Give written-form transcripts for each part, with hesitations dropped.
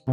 The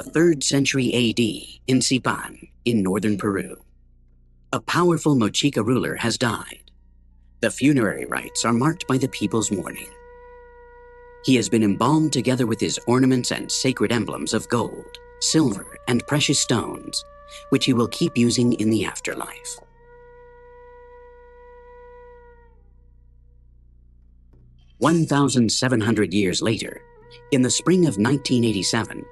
3rd century AD in Sipan, in northern Peru. A powerful Mochica ruler has died. The funerary rites are marked by the people's mourning. He has been embalmed together with his ornaments and sacred emblems of gold, silver, and precious stones, which he will keep using in the afterlife. "1,700 years later, in the spring of 1987,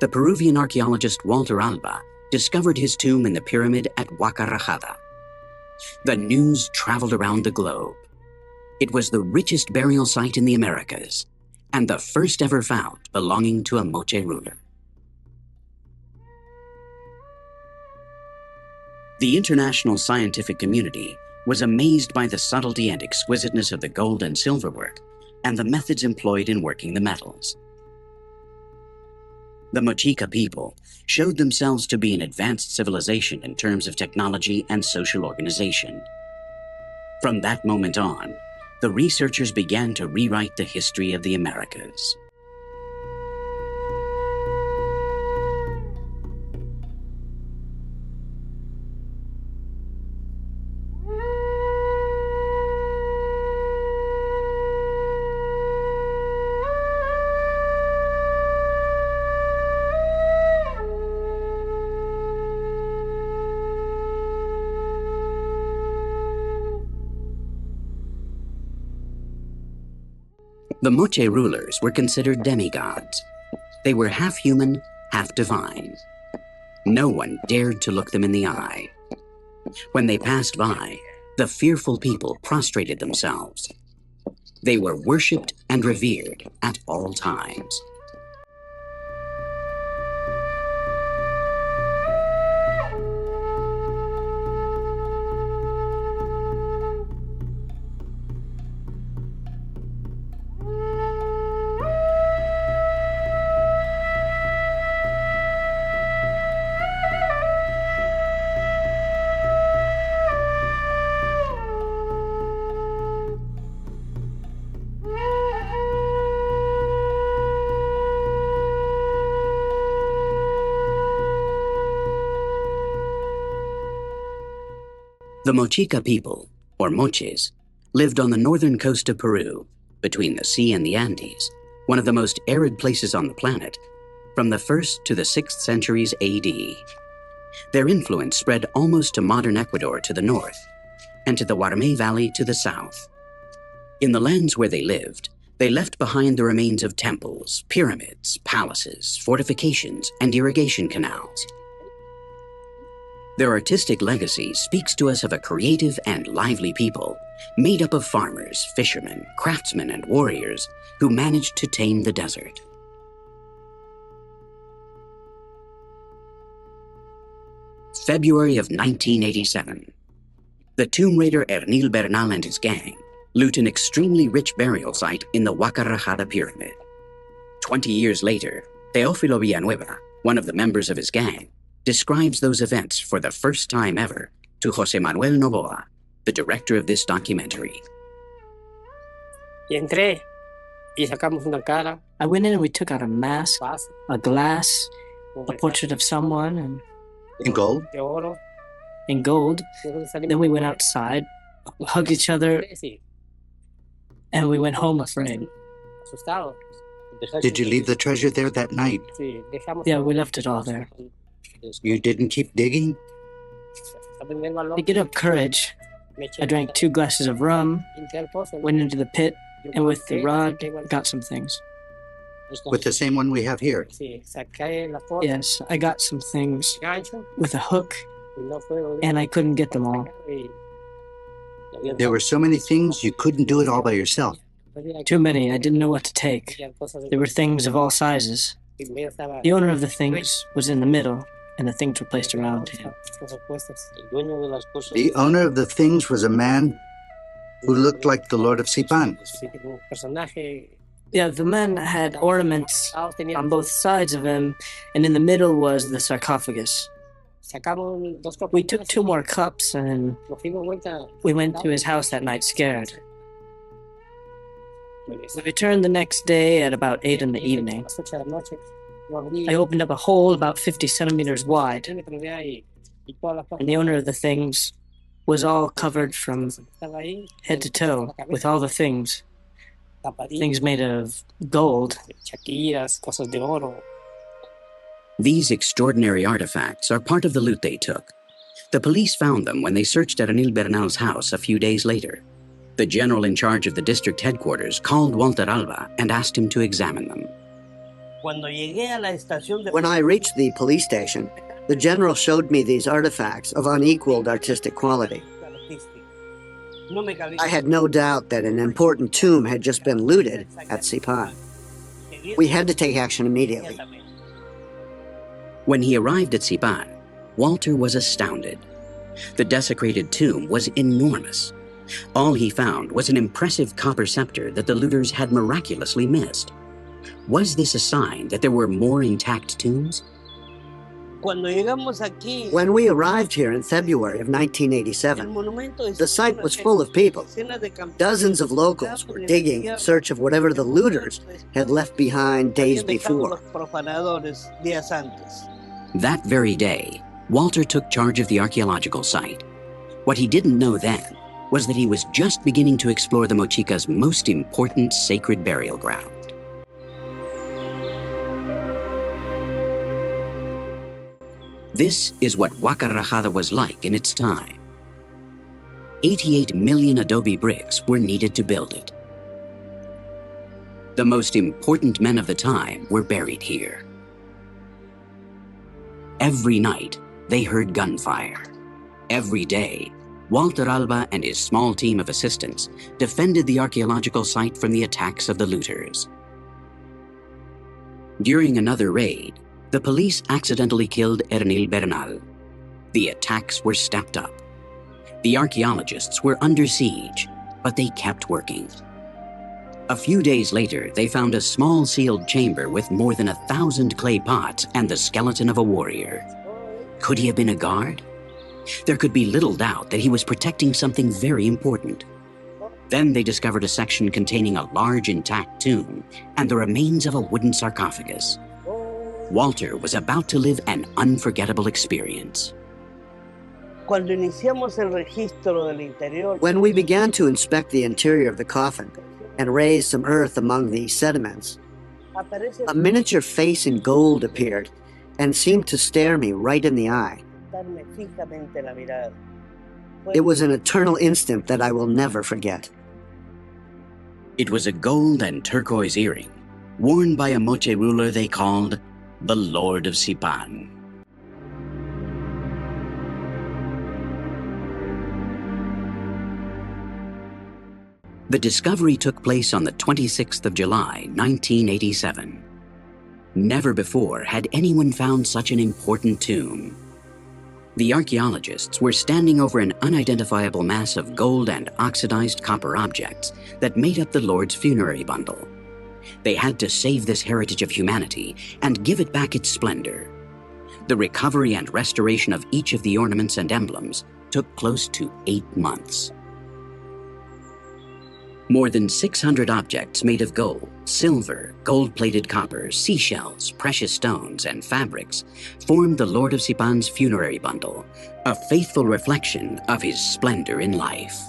the Peruvian archaeologist Walter Alba discovered his tomb in the pyramid at Huaca, Rajada. The news traveled around the globe. It was the richest burial site in the Americas, and the first ever found belonging to a Moche ruler. The international scientific community was amazed by the subtlety and exquisiteness of the gold and silver work, and the methods employed in working the metals. The Mochica people showed themselves to be an advanced civilization in terms of technology and social organization. From that moment on, the researchers began to rewrite the history of the Americas. The Moche rulers were considered demigods. They were half human, half divine. No one dared to look them in the eye. When they passed by, the fearful people prostrated themselves. They were worshipped and revered at all times. The Mochica people, or Moches, lived on the northern coast of Peru, between the sea and the Andes, one of the most arid places on the planet, from the 1st to the 6th centuries AD. Their influence spread almost to modern Ecuador to the north, and to the Guaramé Valley to the south. In the lands where they lived, they left behind the remains of temples, pyramids, palaces, fortifications, and irrigation canals. Their artistic legacy speaks to us of a creative and lively people, made up of farmers, fishermen, craftsmen, and warriors who managed to tame the desert. February of 1987. The tomb raider Ernil Bernal and his gang loot an extremely rich burial site in the Huaca Rajada pyramid. 20 years later, Teófilo Villanueva, one of the members of his gang, describes those events for the first time ever to José Manuel Novoa, the director of this documentary. Y entré y sacamos una cara, I went in and we took out a mask, vaso, a glass, a portrait of someone, and In gold? de oro. in gold. Then we went outside, hugged each other, Sí, and we went home afraid. asustado. Did you leave the treasure there that night? Sí, dejamos Yeah, we left it all there. You didn't keep digging? aprender el valor. To get up courage, I drank 2 glasses of rum, went into the pit, and with the rod, got some things. With the same one we have here. Yes, I got some things with a hook, and I couldn't get them all. There were so many things you couldn't do it all by yourself. Too many, I didn't know what to take. There were things of all sizes. The owner of the things was in the middle, and the things were placed around him. The owner of the things was a man who looked like the Lord of Sipan. Yeah, the man had ornaments on both sides of him, and in the middle was the sarcophagus. We took 2 more cups, and we went to his house that night scared. We returned the next day at about 8 in the evening. I opened up a hole about 50 centimeters wide, and the owner of the things was all covered from head to toe with all the things made of gold. These extraordinary artifacts are part of the loot they took. The police found them when they searched Arenil Bernal's house a few days later. The general in charge of the district headquarters called Walter Alba and asked him to examine them. When I reached the police station, the general showed me these artifacts of unequaled artistic quality. I had no doubt that an important tomb had just been looted at Sipan. We had to take action immediately. When he arrived at Sipan, Walter was astounded. The desecrated tomb was enormous. All he found was an impressive copper scepter that the looters had miraculously missed. Was this a sign that there were more intact tombs? When we arrived here in February of 1987, the site was full of people. Dozens of locals were digging in search of whatever the looters had left behind days before. That very day, Walter took charge of the archaeological site. What he didn't know then was that he was just beginning to explore the Mochica's most important sacred burial ground. This is what Huaca Rajada was like in its time. 88 million adobe bricks were needed to build it. The most important men of the time were buried here. Every night, they heard gunfire. Every day, Walter Alba and his small team of assistants defended the archaeological site from the attacks of the looters. During another raid, the police accidentally killed Arenil Bernal. The attacks were stepped up. The archaeologists were under siege, but they kept working. A few days later, they found a small sealed chamber with more than 1,000 clay pots and the skeleton of a warrior. Could he have been a guard? There could be little doubt that he was protecting something very important. Then they discovered a section containing a large intact tomb and the remains of a wooden sarcophagus. Walter was about to live an unforgettable experience. When we began to inspect the interior of the coffin and raise some earth among the sediments, a miniature face in gold appeared and seemed to stare me right in the eye. It was an eternal instant that I will never forget. It was a gold and turquoise earring, worn by a Moche ruler they called the Lord of Sipan. The discovery took place on the 26th of July, 1987. Never before had anyone found such an important tomb. The archaeologists were standing over an unidentifiable mass of gold and oxidized copper objects that made up the Lord's funerary bundle. They had to save this heritage of humanity and give it back its splendor. The recovery and restoration of each of the ornaments and emblems took close to 8 months. More than 600 objects made of gold, silver, gold-plated copper, seashells, precious stones, and fabrics formed the Lord of Sipan's funerary bundle, a faithful reflection of his splendor in life.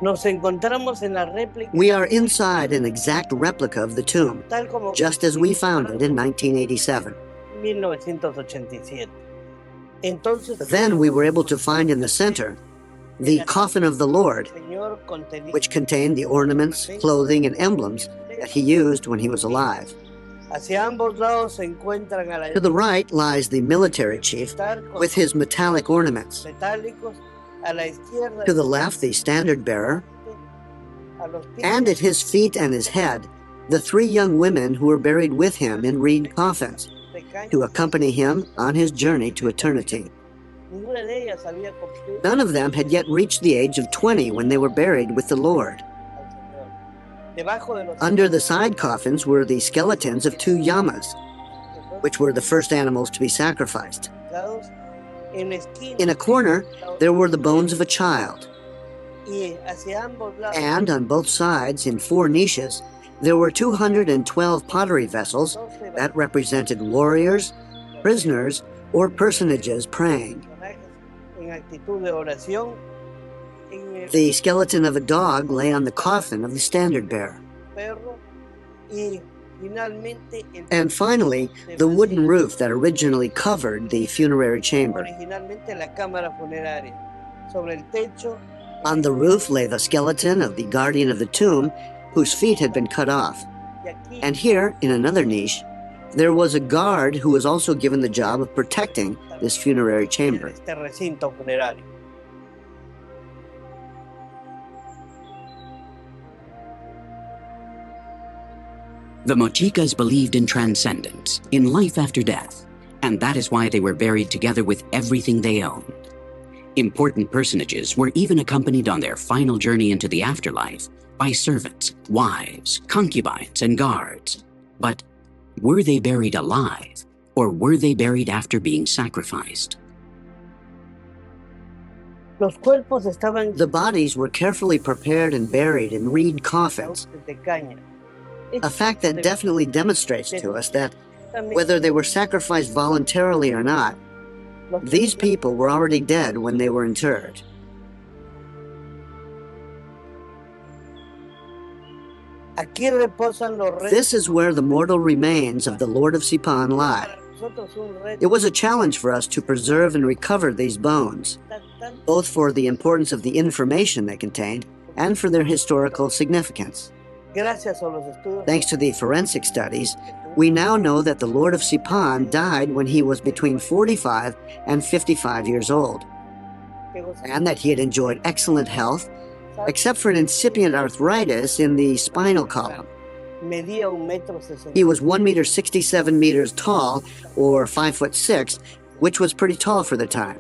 We are inside an exact replica of the tomb, just as we found it in 1987. Then we were able to find in the center the coffin of the Lord, which contained the ornaments, clothing, and emblems that he used when he was alive. To the right lies the military chief with his metallic ornaments. To the left, the standard bearer, and at his feet and his head, the three young women who were buried with him in reed coffins to accompany him on his journey to eternity. None of them had yet reached the age of 20 when they were buried with the Lord. Under the side coffins were the skeletons of two llamas, which were the first animals to be sacrificed. In a corner, there were the bones of a child. And on both sides, in 4 niches, there were 212 pottery vessels that represented warriors, prisoners, or personages praying. The skeleton of a dog lay on the coffin of the standard bearer. And finally, the wooden roof that originally covered the funerary chamber. On the roof lay the skeleton of the guardian of the tomb, whose feet had been cut off. And here, in another niche, there was a guard who was also given the job of protecting this funerary chamber. The Mochicas believed in transcendence, in life after death, and that is why they were buried together with everything they owned. Important personages were even accompanied on their final journey into the afterlife by servants, wives, concubines, and guards. But were they buried alive, or were they buried after being sacrificed? The bodies were carefully prepared and buried in reed coffins, a fact that definitely demonstrates to us that, whether they were sacrificed voluntarily or not, these people were already dead when they were interred. This is where the mortal remains of the Lord of Sipan lie. It was a challenge for us to preserve and recover these bones, both for the importance of the information they contained and for their historical significance. Thanks to the forensic studies, we now know that the Lord of Sipan died when he was between 45 and 55 years old, and that he had enjoyed excellent health, except for an incipient arthritis in the spinal column. He was 1.67 meters tall, or 5'6", which was pretty tall for the time.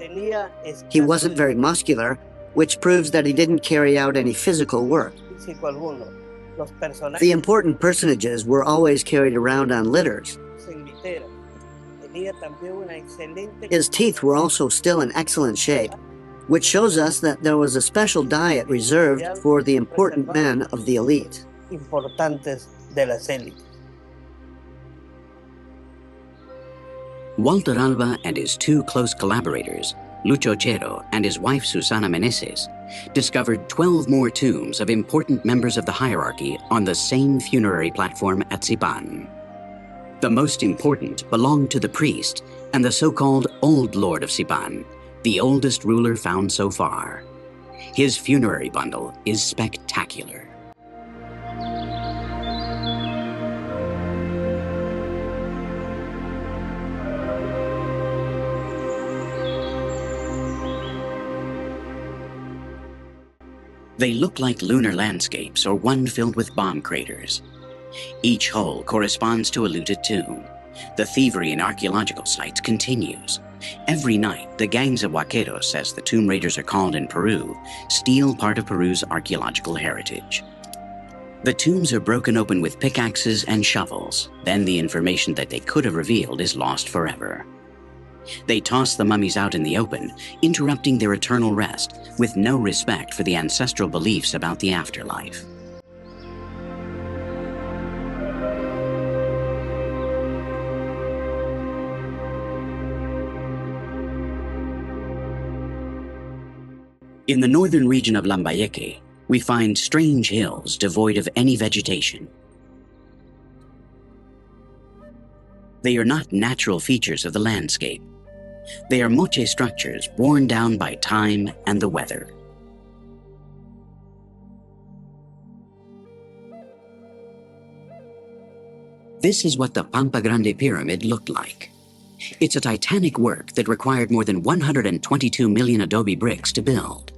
He wasn't very muscular, which proves that he didn't carry out any physical work. The important personages were always carried around on litters. His teeth were also still in excellent shape, which shows us that there was a special diet reserved for the important men of the elite. Walter Alba and his 2 close collaborators, Lucho Chero and his wife Susana Meneses, discovered 12 more tombs of important members of the hierarchy on the same funerary platform at Sipan. The most important belonged to the priest and the so-called Old Lord of Sipan, the oldest ruler found so far. His funerary bundle is spectacular. They look like lunar landscapes or one filled with bomb craters. Each hole corresponds to a looted tomb. The thievery in archaeological sites continues. Every night, the gangs of Huaqueros, as the tomb raiders are called in Peru, steal part of Peru's archaeological heritage. The tombs are broken open with pickaxes and shovels. Then the information that they could have revealed is lost forever. They toss the mummies out in the open, interrupting their eternal rest, with no respect for the ancestral beliefs about the afterlife. In the northern region of Lambayeque, we find strange hills devoid of any vegetation. They are not natural features of the landscape. They are Moche structures worn down by time and the weather. This is what the Pampa Grande Pyramid looked like. It's a titanic work that required more than 122 million adobe bricks to build.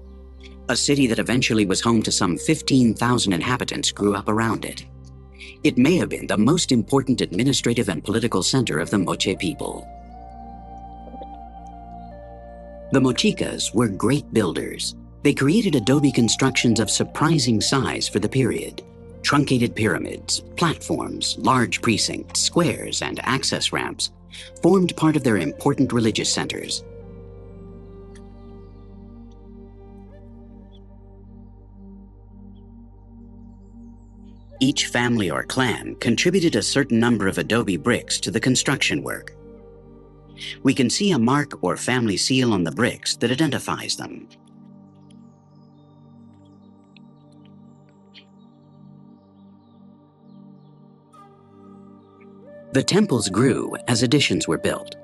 A city that eventually was home to some 15,000 inhabitants grew up around it. It may have been the most important administrative and political center of the Moche people. The Mochicas were great builders. They created adobe constructions of surprising size for the period. Truncated pyramids, platforms, large precincts, squares, and access ramps formed part of their important religious centers. Each family or clan contributed a certain number of adobe bricks to the construction work. We can see a mark or family seal on the bricks that identifies them. The temples grew as additions were built.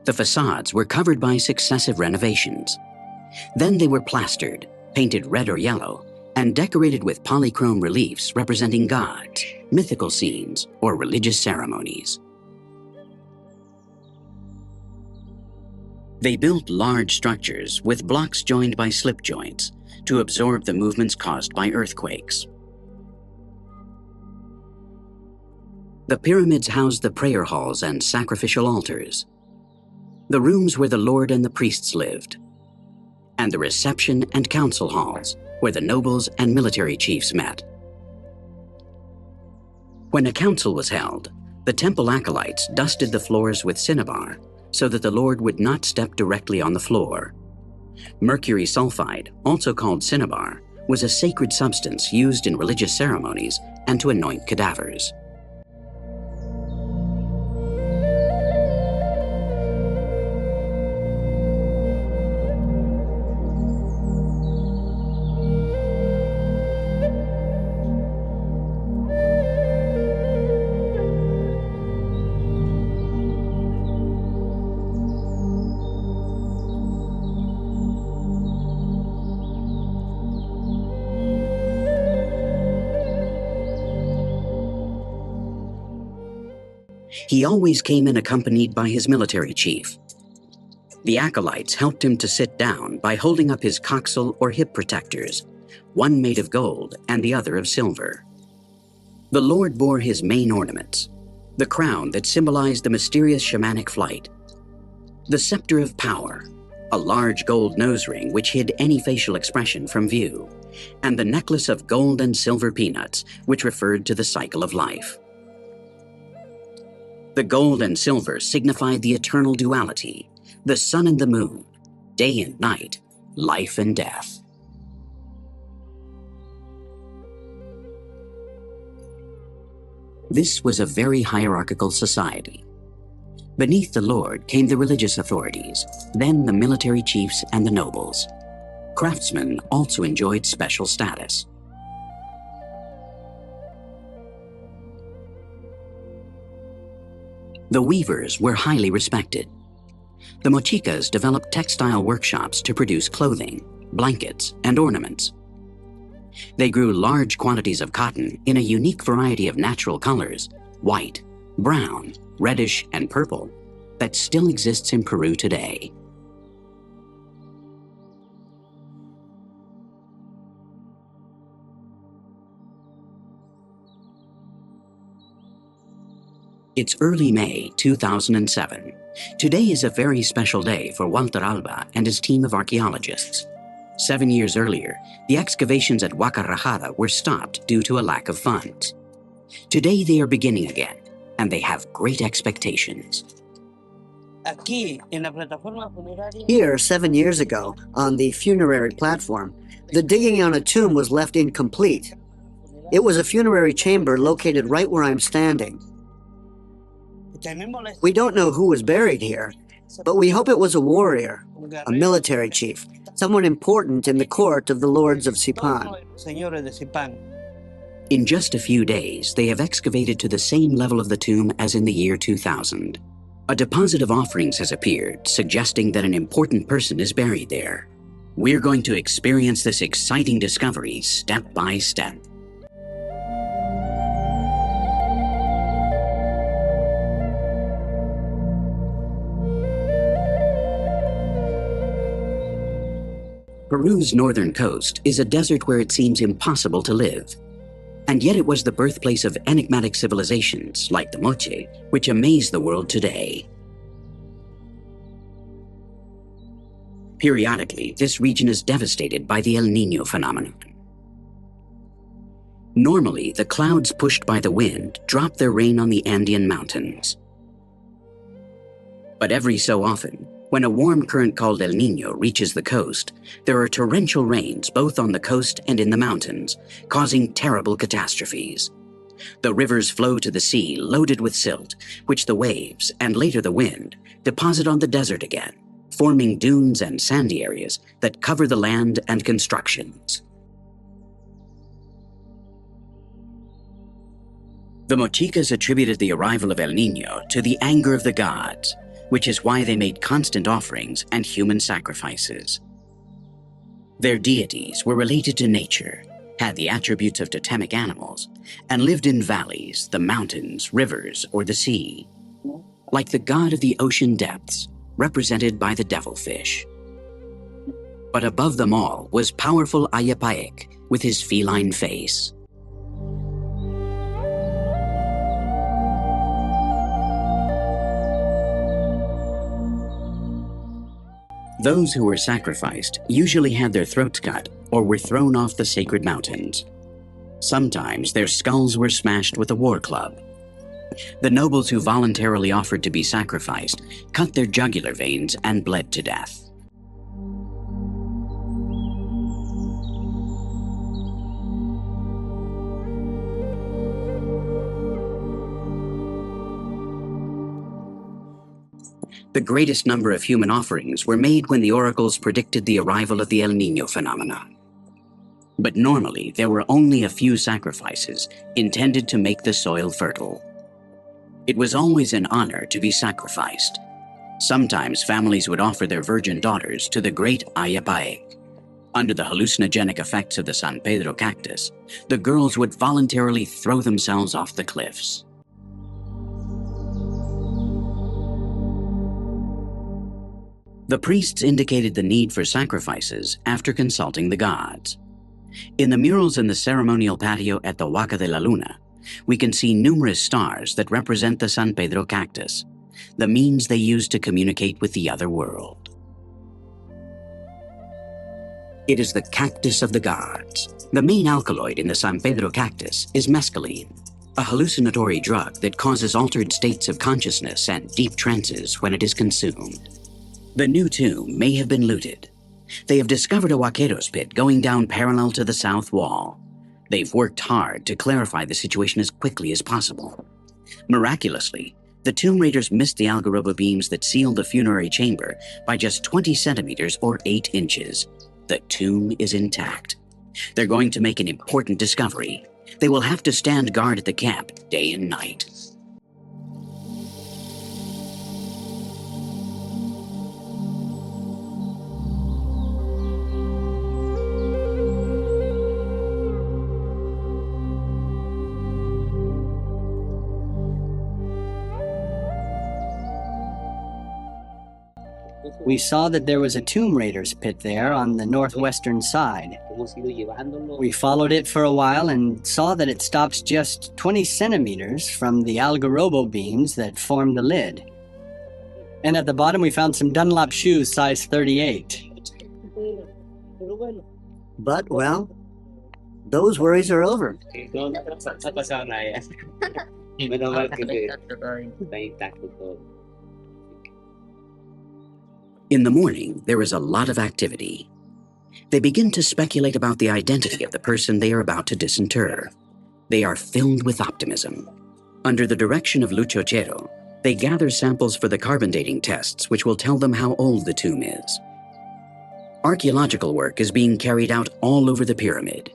The facades were covered by successive renovations. Then they were plastered, painted red or yellow, and decorated with polychrome reliefs representing gods, mythical scenes, or religious ceremonies. They built large structures with blocks joined by slip joints to absorb the movements caused by earthquakes. The pyramids housed the prayer halls and sacrificial altars, the rooms where the lord and the priests lived, and the reception and council halls where the nobles and military chiefs met. When a council was held, the temple acolytes dusted the floors with cinnabar so that the lord would not step directly on the floor. Mercury sulfide, also called cinnabar, was a sacred substance used in religious ceremonies and to anoint cadavers. He always came in accompanied by his military chief. The acolytes helped him to sit down by holding up his coxal or hip protectors, one made of gold and the other of silver. The lord bore his main ornaments, the crown that symbolized the mysterious shamanic flight, the scepter of power, a large gold nose ring which hid any facial expression from view, and the necklace of gold and silver peanuts, which referred to the cycle of life. The gold and silver signified the eternal duality, the sun and the moon, day and night, life and death. This was a very hierarchical society. Beneath the lord came the religious authorities, then the military chiefs and the nobles. Craftsmen also enjoyed special status. The weavers were highly respected. The Mochicas developed textile workshops to produce clothing, blankets, and ornaments. They grew large quantities of cotton in a unique variety of natural colors, white, brown, reddish, and purple, that still exists in Peru today. It's early May 2007. Today is a very special day for Walter Alba and his team of archaeologists. 7 years earlier, the excavations at Huaca Rajada were stopped due to a lack of funds. Today they are beginning again, and they have great expectations. Here, 7 years ago, on the funerary platform, the digging on a tomb was left incomplete. It was a funerary chamber located right where I'm standing. We don't know who was buried here, but we hope it was a warrior, a military chief, someone important in the court of the lords of Sipan. In just a few days, they have excavated to the same level of the tomb as in the year 2000. A deposit of offerings has appeared, suggesting that an important person is buried there. We're going to experience this exciting discovery step by step. Peru's northern coast is a desert where it seems impossible to live. And yet it was the birthplace of enigmatic civilizations like the Moche, which amaze the world today. Periodically, this region is devastated by the El Niño phenomenon. Normally, the clouds pushed by the wind drop their rain on the Andean mountains. But every so often, when a warm current called El Niño reaches the coast, there are torrential rains both on the coast and in the mountains, causing terrible catastrophes. The rivers flow to the sea loaded with silt, which the waves, and later the wind, deposit on the desert again, forming dunes and sandy areas that cover the land and constructions. The Mochicas attributed the arrival of El Niño to the anger of the gods, which is why they made constant offerings and human sacrifices. Their deities were related to nature, had the attributes of totemic animals, and lived in valleys, the mountains, rivers, or the sea, like the god of the ocean depths, represented by the devilfish. But above them all was powerful highajck with his feline face. Those who were sacrificed usually had their throats cut or were thrown off the sacred mountains. Sometimes their skulls were smashed with a war club. The nobles who voluntarily offered to be sacrificed cut their jugular veins and bled to death. The greatest number of human offerings were made when the oracles predicted the arrival of the El Niño phenomenon. But normally, there were only a few sacrifices intended to make the soil fertile. It was always an honor to be sacrificed. Sometimes families would offer their virgin daughters to the great highajck. Under the hallucinogenic effects of the San Pedro cactus, the girls would voluntarily throw themselves off the cliffs. The priests indicated the need for sacrifices after consulting the gods. In the murals in the ceremonial patio at the Huaca de la Luna, we can see numerous stars that represent the San Pedro cactus, the means they used to communicate with the other world. It is the cactus of the gods. The main alkaloid in the San Pedro cactus is mescaline, a hallucinatory drug that causes altered states of consciousness and deep trances when it is consumed. The new tomb may have been looted. They have discovered a Huaqueros pit going down parallel to the south wall. They've worked hard to clarify the situation as quickly as possible. Miraculously, the tomb raiders missed the algaroba beams that sealed the funerary chamber by just 20 centimeters or 8 inches. The tomb is intact. They're going to make an important discovery. They will have to stand guard at the camp day and night. We saw that there was a tomb raiders pit there on the northwestern side. We followed it for a while and saw that it stops just 20 centimeters from the algarobo beams that form the lid. And at the bottom we found some Dunlop shoes size 38. But, well, those worries are over. In the morning, there is a lot of activity. They begin to speculate about the identity of the person they are about to disinter. They are filled with optimism. Under the direction of Luchochero, they gather samples for the carbon dating tests, which will tell them how old the tomb is. Archaeological work is being carried out all over the pyramid.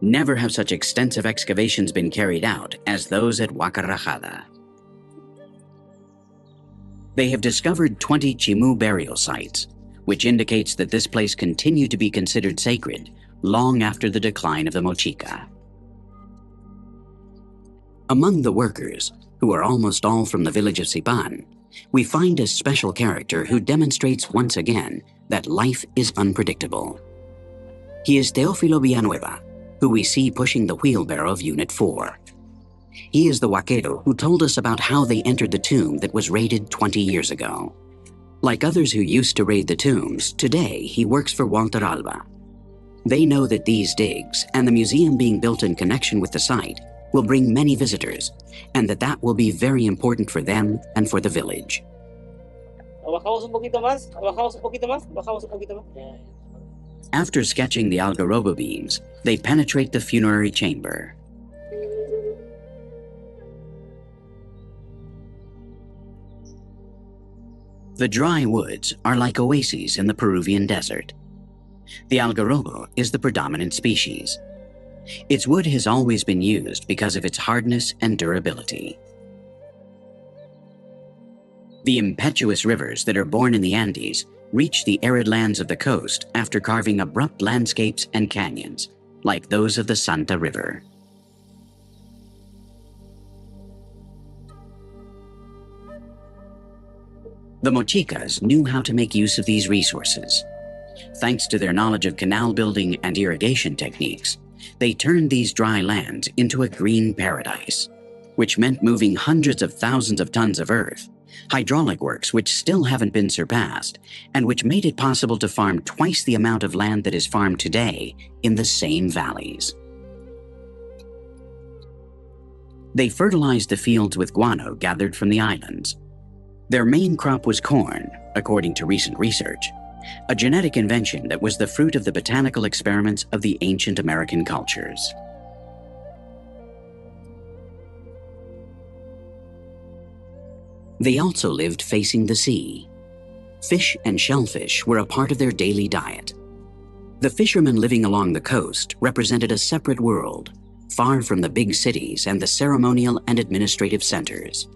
Never have such extensive excavations been carried out as those at Rajada. They have discovered 20 Chimu burial sites, which indicates that this place continued to be considered sacred long after the decline of the Mochica. Among the workers, who are almost all from the village of Sipan, we find a special character who demonstrates once again that life is unpredictable. He is Teófilo Villanueva, who we see pushing the wheelbarrow of Unit 4. He is the Huaquero who told us about how they entered the tomb that was raided 20 years ago. Like others who used to raid the tombs, today he works for Walter Alba. They know that these digs, and the museum being built in connection with the site, will bring many visitors, and that will be very important for them and for the village. After sketching the algarobo beams, they penetrate the funerary chamber. The dry woods are like oases in the Peruvian desert. The algarobo is the predominant species. Its wood has always been used because of its hardness and durability. The impetuous rivers that are born in the Andes reach the arid lands of the coast after carving abrupt landscapes and canyons, like those of the Santa River. The Mochicas knew how to make use of these resources. Thanks to their knowledge of canal building and irrigation techniques, they turned these dry lands into a green paradise, which meant moving hundreds of thousands of tons of earth, hydraulic works which still haven't been surpassed, and which made it possible to farm twice the amount of land that is farmed today in the same valleys. They fertilized the fields with guano gathered from the islands. Their main crop was corn, according to recent research, a genetic invention that was the fruit of the botanical experiments of the ancient American cultures. They also lived facing the sea. Fish and shellfish were a part of their daily diet. The fishermen living along the coast represented a separate world, far from the big cities and the ceremonial and administrative centers.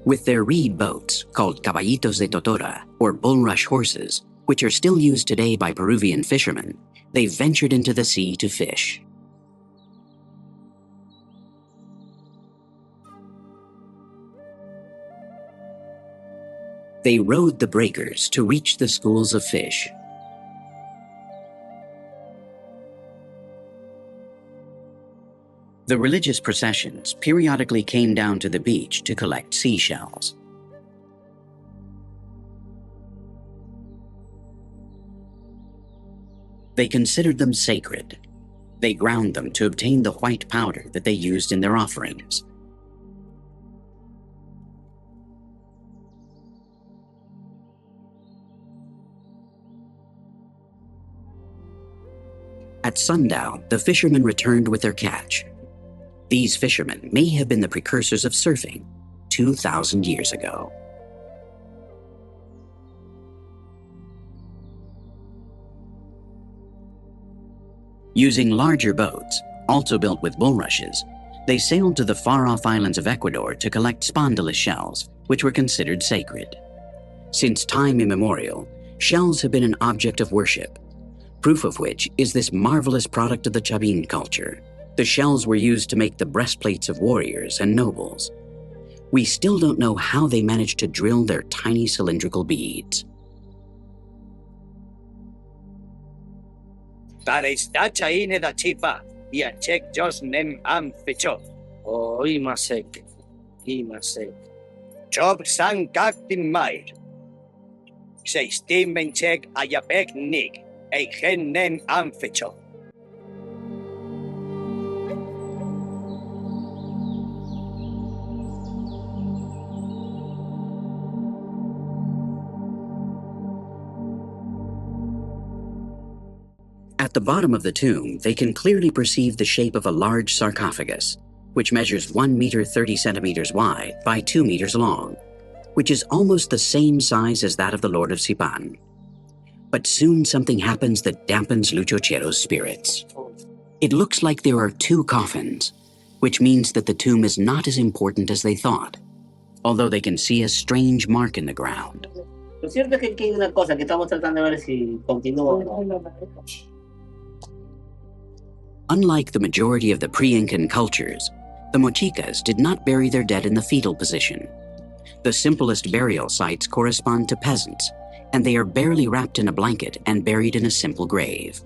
With their reed boats, called caballitos de totora, or bulrush horses, which are still used today by Peruvian fishermen, they ventured into the sea to fish. They rode the breakers to reach the schools of fish. The religious processions periodically came down to the beach to collect seashells. They considered them sacred. They ground them to obtain the white powder that they used in their offerings. At sundown, the fishermen returned with their catch. These fishermen may have been the precursors of surfing 2,000 years ago. Using larger boats, also built with bulrushes, they sailed to the far-off islands of Ecuador to collect spondylus shells, which were considered sacred. Since time immemorial, shells have been an object of worship, proof of which is this marvelous product of the Chabin culture. The shells were used to make the breastplates of warriors and nobles. We still don't know how they managed to drill their tiny cylindrical beads. Highajck just nem am fecho. Oh, highajck. Job sang captain maid. Say steam check ayapek nig. A gen nem am fecho. At the bottom of the tomb, they can clearly perceive the shape of a large sarcophagus, which measures 1 meter 30 centimeters wide by 2 meters long, which is almost the same size as that of the Lord of Sipan. But soon something happens that dampens Luchochero's spirits. It looks like there are 2 coffins, which means that the tomb is not as important as they thought. although they can see a strange mark in the ground. Lo cierto es que aquí hay una cosa que estamos tratando de ver si continúa o no. Unlike the majority of the pre-Incan cultures, the Mochicas did not bury their dead in the fetal position. The simplest burial sites correspond to peasants, and they are barely wrapped in a blanket and buried in a simple grave.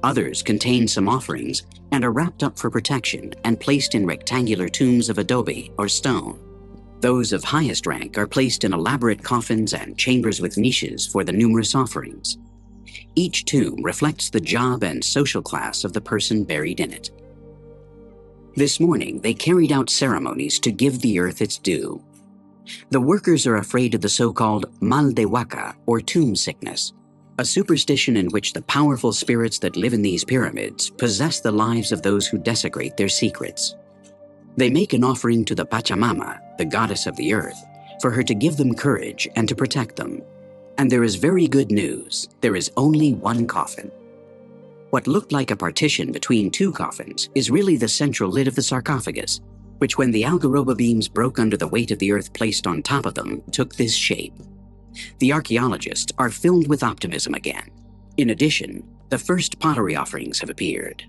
Others contain some offerings and are wrapped up for protection and placed in rectangular tombs of adobe or stone. Those of highest rank are placed in elaborate coffins and chambers with niches for the numerous offerings. Each tomb reflects the job and social class of the person buried in it. This morning, they carried out ceremonies to give the earth its due. The workers are afraid of the so-called mal de Huaca, or tomb sickness, a superstition in which the powerful spirits that live in these pyramids possess the lives of those who desecrate their secrets. They make an offering to the Pachamama, the goddess of the earth, for her to give them courage and to protect them. And there is very good news. There is only one coffin. What looked like a partition between two coffins is really the central lid of the sarcophagus, which when the algaroba beams broke under the weight of the earth placed on top of them, took this shape. The archaeologists are filled with optimism again. In addition, the first pottery offerings have appeared.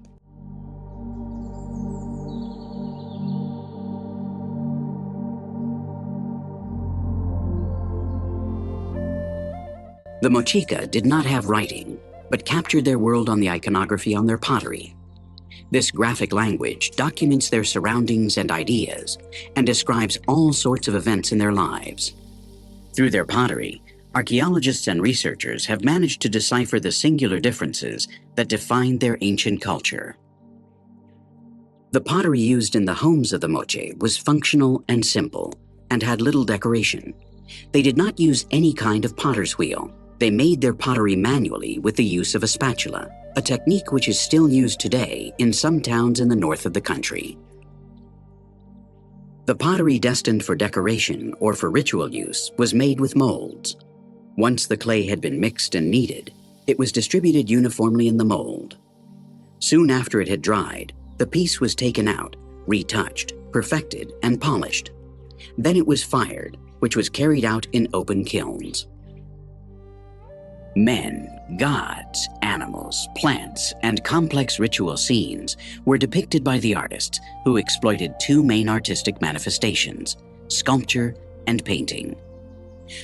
The Mochica did not have writing, but captured their world on the iconography on their pottery. This graphic language documents their surroundings and ideas and describes all sorts of events in their lives. Through their pottery, archaeologists and researchers have managed to decipher the singular differences that defined their ancient culture. The pottery used in the homes of the Moche was functional and simple, and had little decoration. They did not use any kind of potter's wheel. They made their pottery manually with the use of a spatula, a technique which is still used today in some towns in the north of the country. The pottery destined for decoration or for ritual use was made with molds. Once the clay had been mixed and kneaded, it was distributed uniformly in the mold. Soon after it had dried, the piece was taken out, retouched, perfected, and polished. Then it was fired, which was carried out in open kilns. Men, gods, animals, plants, and complex ritual scenes were depicted by the artists, who exploited two main artistic manifestations, sculpture and painting.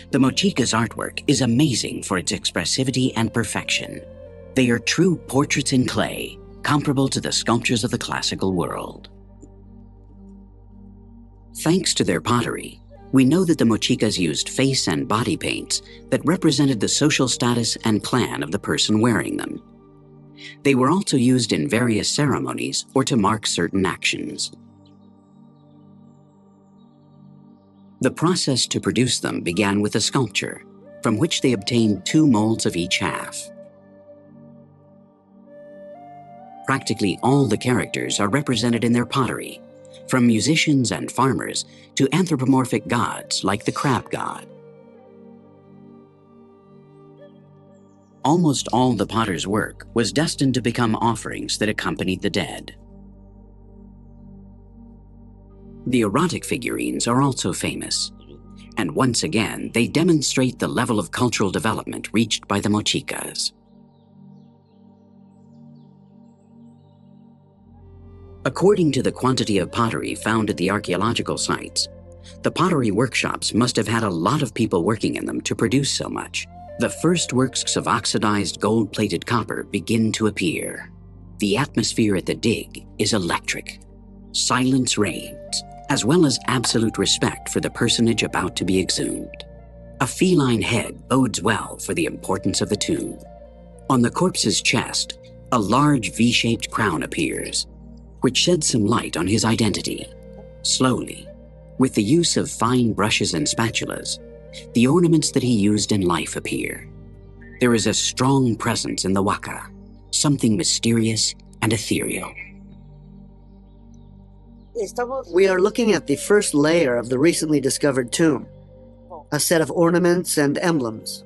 The Mochica's artwork is amazing for its expressivity and perfection. They are true portraits in clay, comparable to the sculptures of the classical world. Thanks to their pottery, we know that the Mochicas used face and body paints that represented the social status and clan of the person wearing them. They were also used in various ceremonies or to mark certain actions. The process to produce them began with a sculpture, from which they obtained two molds of each half. Practically all the characters are represented in their pottery, from musicians and farmers to anthropomorphic gods like the crab god. Almost all the potter's work was destined to become offerings that accompanied the dead. The erotic figurines are also famous, and once again they demonstrate the level of cultural development reached by the Mochicas. According to the quantity of pottery found at the archaeological sites, the pottery workshops must have had a lot of people working in them to produce so much. The first works of oxidized gold-plated copper begin to appear. The atmosphere at the dig is electric. Silence reigns, as well as absolute respect for the personage about to be exhumed. A feline head bodes well for the importance of the tomb. On the corpse's chest, a large V-shaped crown appears, which sheds some light on his identity. Slowly, with the use of fine brushes and spatulas, the ornaments that he used in life appear. There is a strong presence in the Huaca, something mysterious and ethereal. We are looking at the first layer of the recently discovered tomb, a set of ornaments and emblems.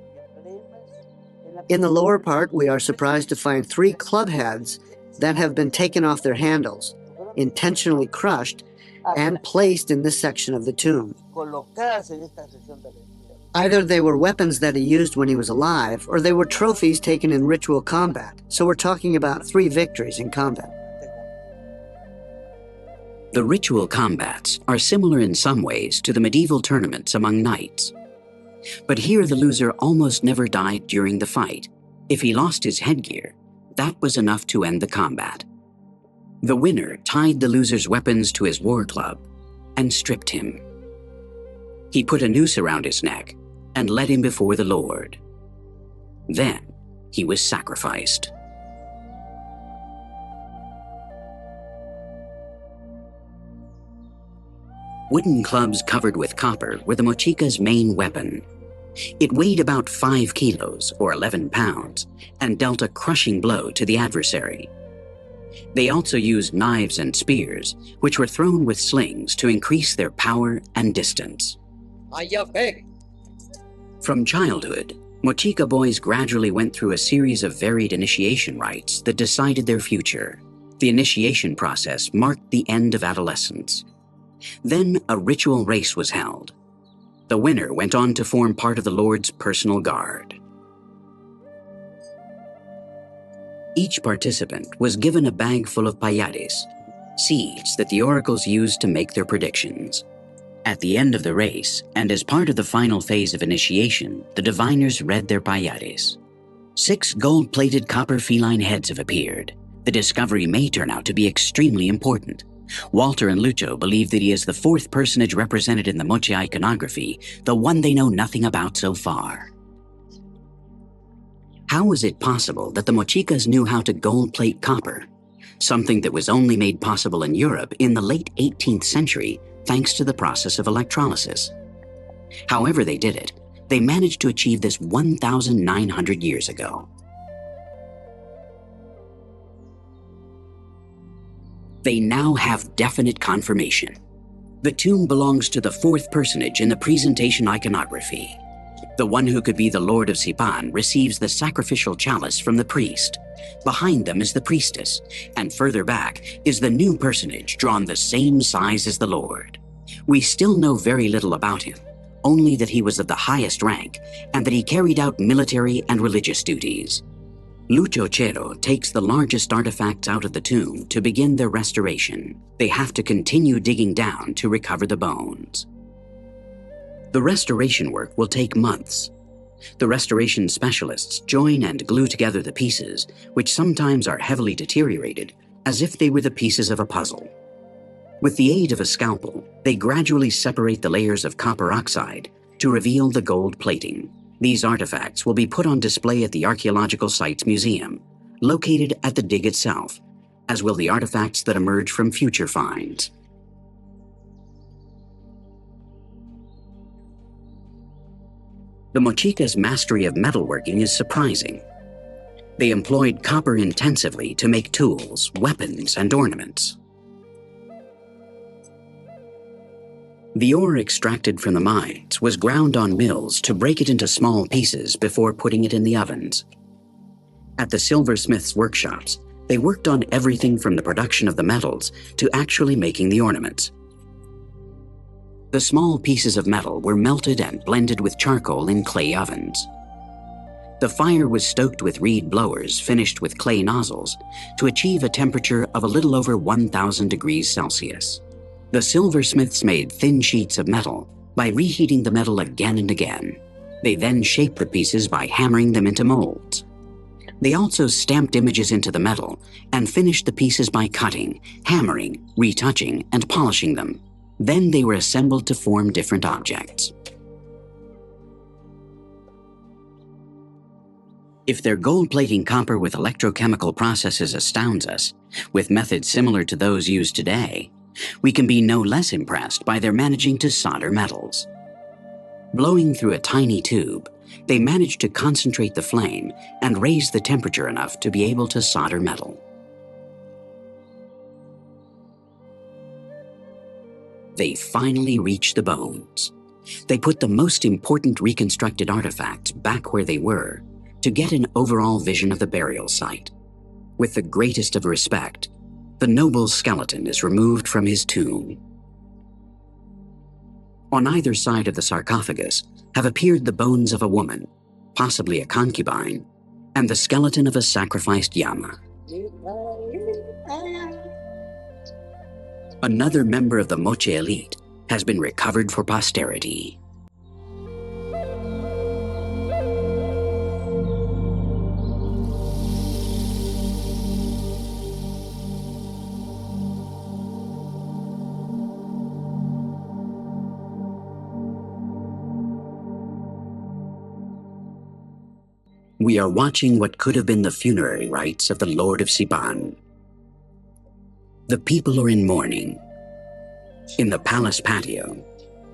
In the lower part, we are surprised to find 3 club heads that have been taken off their handles, intentionally crushed and placed in this section of the tomb. Either they were weapons that he used when he was alive, or they were trophies taken in ritual combat. So we're talking about 3 victories in combat. The ritual combats are similar in some ways to the medieval tournaments among knights. But here the loser almost never died during the fight. If he lost his headgear, that was enough to end the combat. The winner tied the loser's weapons to his war club and stripped him. He put a noose around his neck and led him before the Lord. Then he was sacrificed. Wooden clubs covered with copper were the Mochica's main weapon. It weighed about 5 kilos, or 11 pounds, and dealt a crushing blow to the adversary. They also used knives and spears, which were thrown with slings to increase their power and distance. From childhood, Mochica boys gradually went through a series of varied initiation rites that decided their future. The initiation process marked the end of adolescence. Then a ritual race was held. The winner went on to form part of the Lord's personal guard. Each participant was given a bag full of payares, seeds that the oracles used to make their predictions. At the end of the race, and as part of the final phase of initiation, the diviners read their payares. 6 gold-plated copper feline heads have appeared. The discovery may turn out to be extremely important. Walter and Lucho believe that he is the 4th personage represented in the Moche iconography, the one they know nothing about so far. How was it possible that the Mochicas knew how to gold-plate copper? Something that was only made possible in Europe in the late 18th century thanks to the process of electrolysis. However they did it, they managed to achieve this 1,900 years ago. They now have definite confirmation. The tomb belongs to the 4th personage in the presentation iconography. The one who could be the Lord of Sipan receives the sacrificial chalice from the priest. Behind them is the priestess, and further back is the new personage drawn the same size as the Lord. We still know very little about him, only that he was of the highest rank and that he carried out military and religious duties. Lucho Chero takes the largest artifacts out of the tomb to begin their restoration. They have to continue digging down to recover the bones. The restoration work will take months. The restoration specialists join and glue together the pieces, which sometimes are heavily deteriorated, as if they were the pieces of a puzzle. With the aid of a scalpel, they gradually separate the layers of copper oxide to reveal the gold plating. These artifacts will be put on display at the Archaeological Sites Museum, located at the dig itself, as will the artifacts that emerge from future finds. The Mochica's mastery of metalworking is surprising. They employed copper intensively to make tools, weapons, and ornaments. The ore extracted from the mines was ground on mills to break it into small pieces before putting it in the ovens. At the silversmiths' workshops, they worked on everything from the production of the metals to actually making the ornaments. The small pieces of metal were melted and blended with charcoal in clay ovens. The fire was stoked with reed blowers finished with clay nozzles to achieve a temperature of a little over 1,000 degrees Celsius. The silversmiths made thin sheets of metal by reheating the metal again and again. They then shaped the pieces by hammering them into molds. They also stamped images into the metal and finished the pieces by cutting, hammering, retouching, and polishing them. Then they were assembled to form different objects. If their gold-plating copper with electrochemical processes astounds us, with methods similar to those used today, we can be no less impressed by their managing to solder metals. Blowing through a tiny tube, they managed to concentrate the flame and raise the temperature enough to be able to solder metal. They finally reached the bones. They put the most important reconstructed artifacts back where they were to get an overall vision of the burial site. With the greatest of respect, the noble's skeleton is removed from his tomb. On either side of the sarcophagus have appeared the bones of a woman, possibly a concubine, and the skeleton of a sacrificed llama. Another member of the Moche elite has been recovered for posterity. We are watching what could have been the funerary rites of the Lord of Sipan. The people are in mourning. In the palace patio,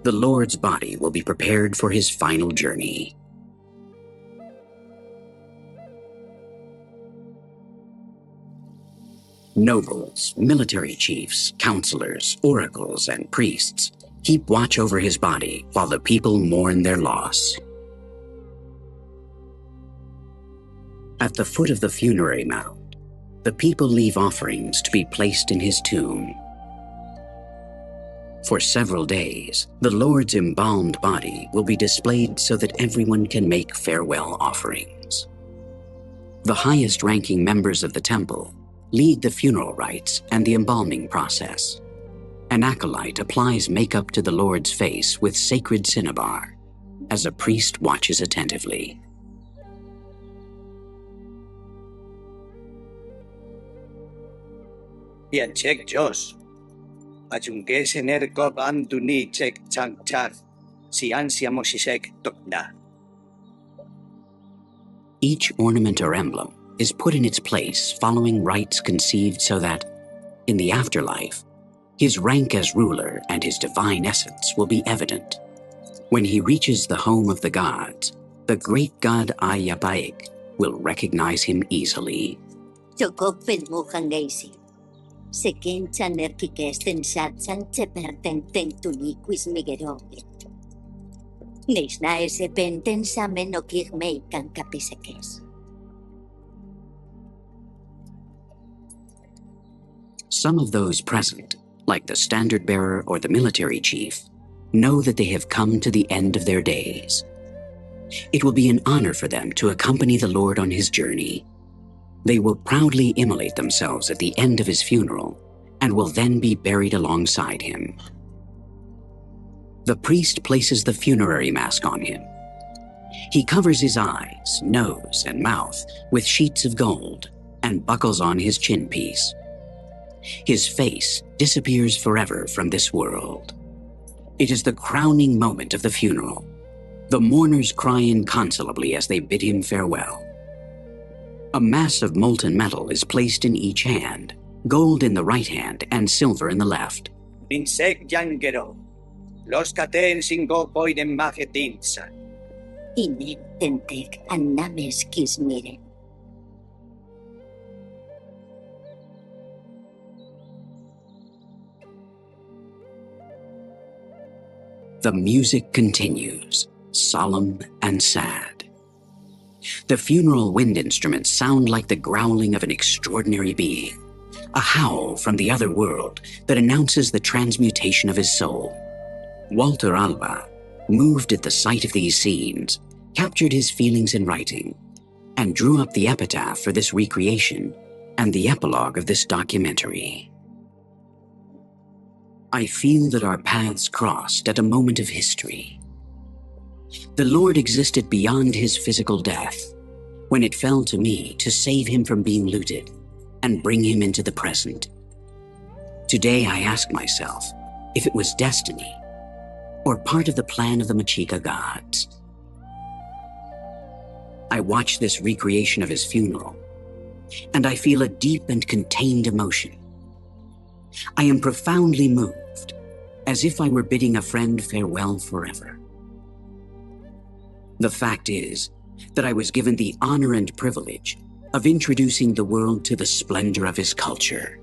the Lord's body will be prepared for his final journey. Nobles, military chiefs, counselors, oracles, and priests keep watch over his body while the people mourn their loss. At the foot of the funerary mound, the people leave offerings to be placed in his tomb. For several days, the Lord's embalmed body will be displayed so that everyone can make farewell offerings. The highest-ranking members of the temple lead the funeral rites and the embalming process. An acolyte applies makeup to the Lord's face with sacred cinnabar, as a priest watches attentively. Highajck Jos. Ajungke sener ko anduni cek changchar. Si ansia mosisek tokna. Each ornament or emblem is put in its place following rites conceived so that, in the afterlife, his rank as ruler and his divine essence will be evident. When he reaches the home of the gods, the great god highajck will recognize him easily. Sekin chaner kikesten satsan cheperten tentuniquis migeroget. Neisna ese penten samen okigmeikan kapisekes. Some of those present, like the standard bearer or the military chief, know that they have come to the end of their days. It will be an honor for them to accompany the Lord on his journey. They will proudly immolate themselves at the end of his funeral and will then be buried alongside him. The priest places the funerary mask on him. He covers his eyes, nose, and mouth with sheets of gold and buckles on his chin piece. His face disappears forever from this world. It is the crowning moment of the funeral. The mourners cry inconsolably as they bid him farewell. A mass of molten metal is placed in each hand, gold in the right hand and silver in the left. Insek yangero. Los katen singo poiden magetinsa. Inen tentek annames kismiren. The music continues, solemn and sad. The funeral wind instruments sound like the growling of an extraordinary being, a howl from the other world that announces the transmutation of his soul. Walter Alba, moved at the sight of these scenes, captured his feelings in writing, and drew up the epitaph for this recreation and the epilogue of this documentary. I feel that our paths crossed at a moment of history. The Lord existed beyond his physical death, when it fell to me to save him from being looted and bring him into the present. Today I ask myself if it was destiny or part of the plan of the Mochica gods. I watch this recreation of his funeral, and I feel a deep and contained emotion. I am profoundly moved, as if I were bidding a friend farewell forever. The fact is that I was given the honor and privilege of introducing the world to the splendor of his culture.